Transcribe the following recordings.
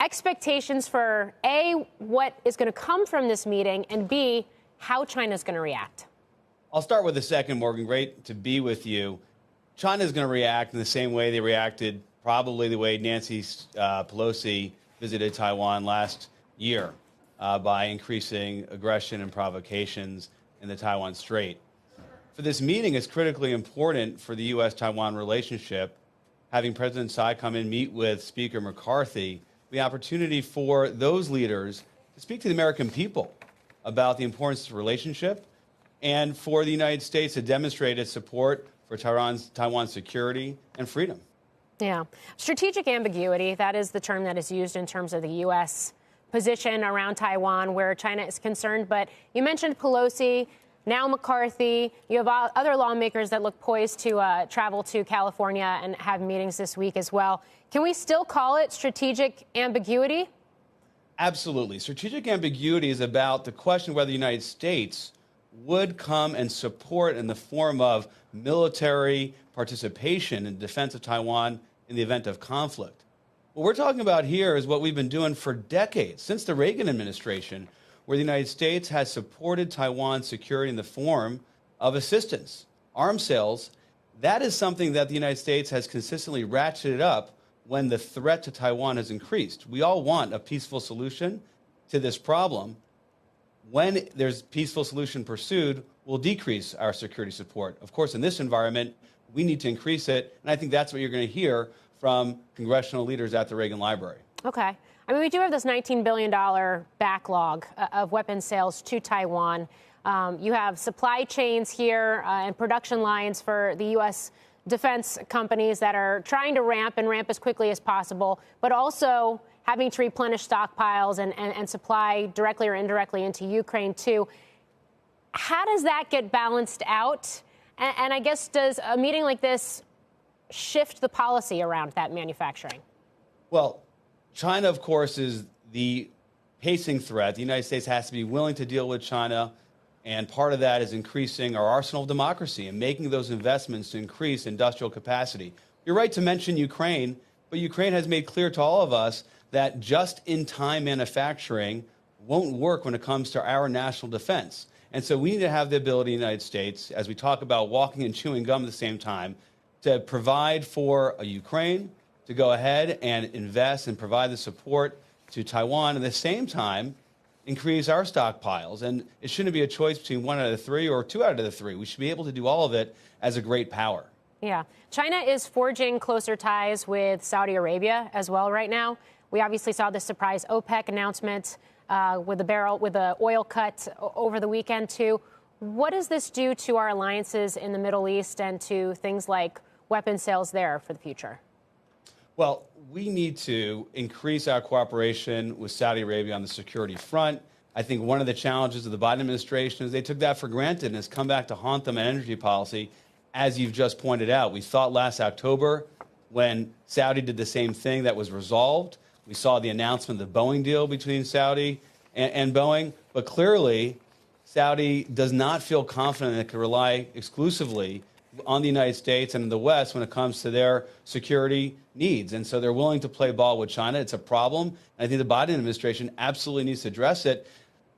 expectations for A, what is going to come from this meeting, and B, how China is going to react. I'll start with the second, Morgan. Great to be with you. China is going to react in the same way they reacted, probably the way Nancy Pelosi visited Taiwan last year, by increasing aggression and provocations in the Taiwan Strait. For this meeting, it's critically important for the U.S. Taiwan relationship, having President Tsai come and meet with Speaker McCarthy, the opportunity for those leaders to speak to the American people about the importance of the relationship and for the United States to demonstrate its support for Taiwan's security and freedom. Yeah. Strategic ambiguity, that is the term that is used in terms of the U.S. position around Taiwan where China is concerned. But you mentioned Pelosi, now McCarthy. You have other lawmakers that look poised to travel to California and have meetings this week as well. Can we still call it strategic ambiguity? Absolutely. Strategic ambiguity is about the question whether the United States would come and support in the form of military participation in defense of Taiwan in the event of conflict. What we're talking about here is what we've been doing for decades, since the Reagan administration, where the United States has supported Taiwan's security in the form of assistance, arms sales. That is something that the United States has consistently ratcheted up when the threat to Taiwan has increased. We all want a peaceful solution to this problem. When there's peaceful solution pursued, we'll decrease our security support. Of course, in this environment, we need to increase it, and I think that's what you're going to hear from congressional leaders at the Reagan Library. Okay. I mean, we do have this $19 billion backlog of weapons sales to Taiwan. You have supply chains here and production lines for the U.S. defense companies that are trying to ramp as quickly as possible, but also having to replenish stockpiles and supply directly or indirectly into Ukraine, too. How does that get balanced out? And I guess, does a meeting like this shift the policy around that manufacturing? Well, China, of course, is the pacing threat. The United States has to be willing to deal with China, and part of that is increasing our arsenal of democracy and making those investments to increase industrial capacity. You're right to mention Ukraine, but Ukraine has made clear to all of us that just-in-time manufacturing won't work when it comes to our national defense. And so we need to have the ability in the United States, as we talk about walking and chewing gum at the same time, to provide for a Ukraine, to go ahead and invest and provide the support to Taiwan, and at the same time, increase our stockpiles. And it shouldn't be a choice between one out of the three or two out of the three. We should be able to do all of it as a great power. Yeah. China is forging closer ties with Saudi Arabia as well right now. We obviously saw the surprise OPEC announcement with the oil cut over the weekend, too. What does this do to our alliances in the Middle East and to things like weapons sales there for the future? Well, we need to increase our cooperation with Saudi Arabia on the security front. I think one of the challenges of the Biden administration is they took that for granted and has come back to haunt them in energy policy, as you've just pointed out. We thought last October when Saudi did the same thing that was resolved. We saw the announcement of the Boeing deal between Saudi and Boeing, but clearly Saudi does not feel confident that it can rely exclusively on the United States and in the West when it comes to their security needs. And so they're willing to play ball with China. It's a problem. And I think the Biden administration absolutely needs to address it.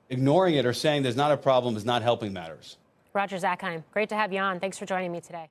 Ignoring it or saying there's not a problem is not helping matters. Roger Zakheim, great to have you on. Thanks for joining me today.